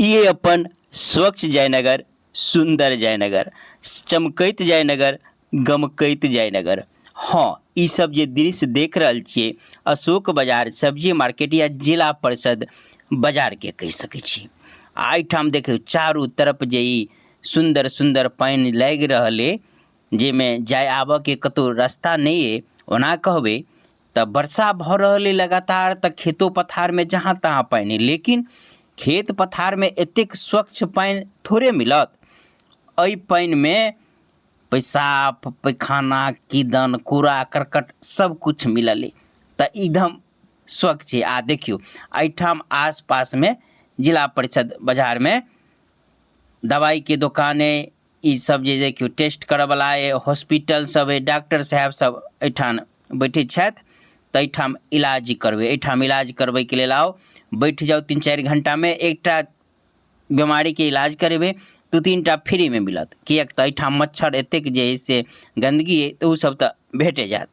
ये अपन स्वच्छ जयनगर, सुंदर जयनगर, चमकैत जयनगर, गमकैत जयनगर। हाँ, ई सब जे दृश्य देख रहल छियै अशोक बाजार सब्जी मार्केट या जिला परिषद बाजार के कहि सकै छी। एहिठाम देखियौ चारू तरफ जे ई सुंदर सुंदर पानि लागि रहल अइ, जाहिमे जाय आबऽ के कतौ रास्ता नहीं है। ओना कहबै तऽ वर्षा भऽ रहल अइ लगातार, तऽ खेतो पथार में जहाँ तहाँ पानि, लेकिन खेत पथार में एतेक स्वच्छ पानि थोड़े मिलत। एहि पानि में पेशाब, पैखाना, कीदन, कूड़ा करकट सब कुछ मिलल अइ, तऽ एकदम स्वच्छ छै। आ देखियौ एहिठाम आस पास में जिला परिषद बाजार में दवाई के दुकान है, ई सब जे देखियौ टेस्ट करऽ वाला है, हॉस्पिटल सब है, डॉक्टर साहब सब एहिठाम बैठे छथि। तऽ एहिठाम इलाज करबै, एहिठाम इलाज करबै के लेल आओ, बैठ जाओ 3-4 घंटा में एकटा बीमारी के इलाज करेबै 2-3 टा फ्री में मिलत। किएक तऽ एहिठाम मच्छर एतेक जे है से गंदगी है, तऽ उ सब तऽ भेटे जायत।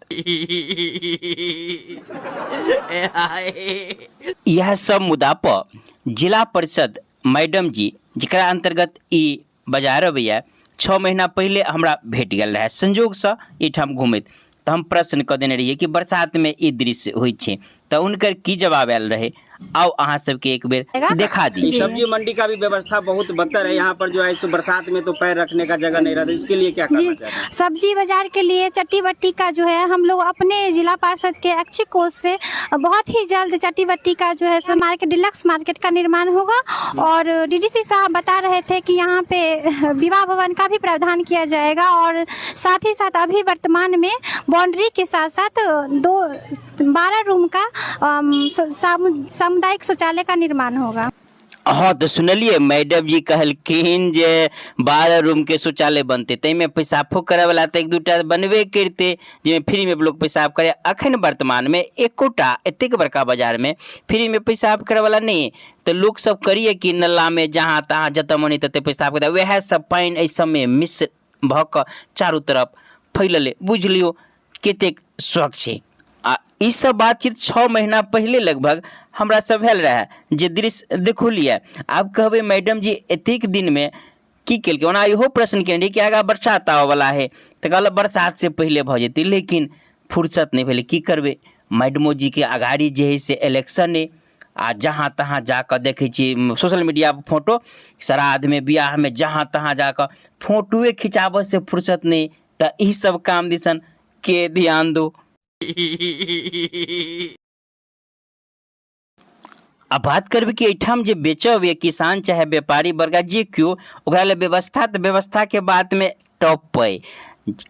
यह सब मुद्दा पर जिला परिषद मैडम जी जकरा अंतर्गत ई बाजार अबैया 6 महीना पहले हमरा भेट गेल रहे संजोग से एहिठाम घूमैत। तऽ हम प्रश्न कऽ देने रहिए कि बरसात में ई दृश्य होइ छै, तऽ उनकर की जवाब आयल रहे, आओ अहाँ सबके एक बेर देखा दी। सब्जी मंडी का भी व्यवस्था बहुत बदतर है यहाँ पर, जो है तो बरसात में तो पैर रखने का जगह नहीं रहता, इसके लिए क्या करना चाहते हैं? सब्जी बाजार के लिए चट्टी बट्टी का जो है हम लोग अपने जिला पार्षद के ऐच्छिक कोष से बहुत ही जल्द चट्टी बट्टी का जो है सो मार्केट, डिलक्स मार्केट का निर्माण होगा। और डीडीसी साहब बता रहे थे कि यहाँ पे विवाह भवन का भी प्रावधान किया जाएगा, और साथ ही साथ अभी वर्तमान में बाउंड्री के साथ साथ 12 रूम का सामुदायिक शौचालय का निर्माण होगा। हाँ, तो सुनलिए मैडम जी कहलखिन जे 12 रूम के शौचालय बनते, तैमे पेशाबो करे वाला तो 1-2 बनबे करते, जिसमें फ्री में लोग पेशाब करे। अखन वर्तमान में एकोटा एतेक बड़का बाजार में फ्री में पेशाब करे वाला नहीं, तो लोग सब करिए कि नल्ला में जहाँ तहाँ जतऽ मनी तते पेशाब करे, वह सब पानि एहि समय मिश्र भऽ कऽ चारू तरफ फैलल, बुझ लियो कतेक स्वच्छ छै। आ ई सब बातचीत 6 महीना पहले लगभग हमरा सब भेल रहे, जे दृश्य देखलिए। आब कहबै मैडम जी एतेक दिन में की केलकै, ओना इहो प्रश्न केने रही कि आगा बरसात आवे वाला है, तऽ कहलक बरसात से पहले भऽ जेतै, लेकिन फुर्सत नहीं भेलै। की करबै, मैडमो जी के अगाड़ी जे है से इलेक्शन है, आ जहाँ तहाँ जाकर देखे छी सोशल मीडिया पर फोटो, श्राद्ध में बियाह में जहाँ तहाँ जाकर फोटोए खिंचाबऽ से फुर्सत नहीं, तऽ ई सब काम दिसन के ध्यान दो। अब बात करबे कि एहिठाम जे बेचब या किसान चाहे व्यापारी वर्ग जे क्यों, ओकरा ले व्यवस्था, तो व्यवस्था के बात में टॉप पे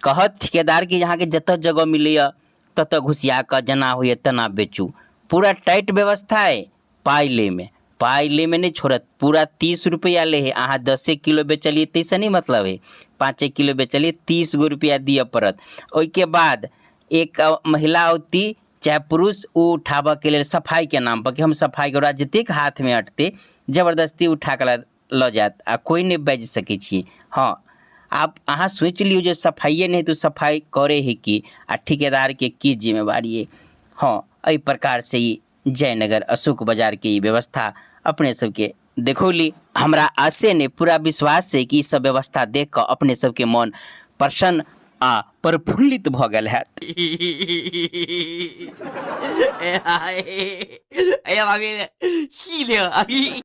कहत ठेकेदार कि यहाँ के जतऽ जगह मिलैया ततऽ घुसिया कऽ जेना होइए तेना बेचू। पूरा टाइट व्यवस्था है, पाई ले में नहीं छोड़त। पूरा 30 रुपया ले है, अहाँ 10 किलो बेचलिए तैसे नहीं मतलब है, 5 किलो बेचलिए 30 गो रुपया दिए पड़त। ओइके बाद एक महिला होती चाहे पुरुष वो उठाबऽ के लेल सफाई के नाम पर कि हम सफाई करा, जतेक हाथ में अटते जबरदस्ती उठा के लऽ जात, आ कोई नहीं बाजि सकै छी। हाँ, आप अहाँ सोच लियो जे सफाइए नहीं तो सफाई करे है कि, आ ठेकेदार के की जिम्मेवारी है। हाँ, एहि प्रकार से ही जयनगर अशोक बाजार के ई व्यवस्था अपने सबके देखौली। हमरा आशे ने पूरा विश्वास है कि ई सब व्यवस्था देख कऽ अपने सबके मन प्रसन्न आ प्रफुल्लित भऽ गेल हैत।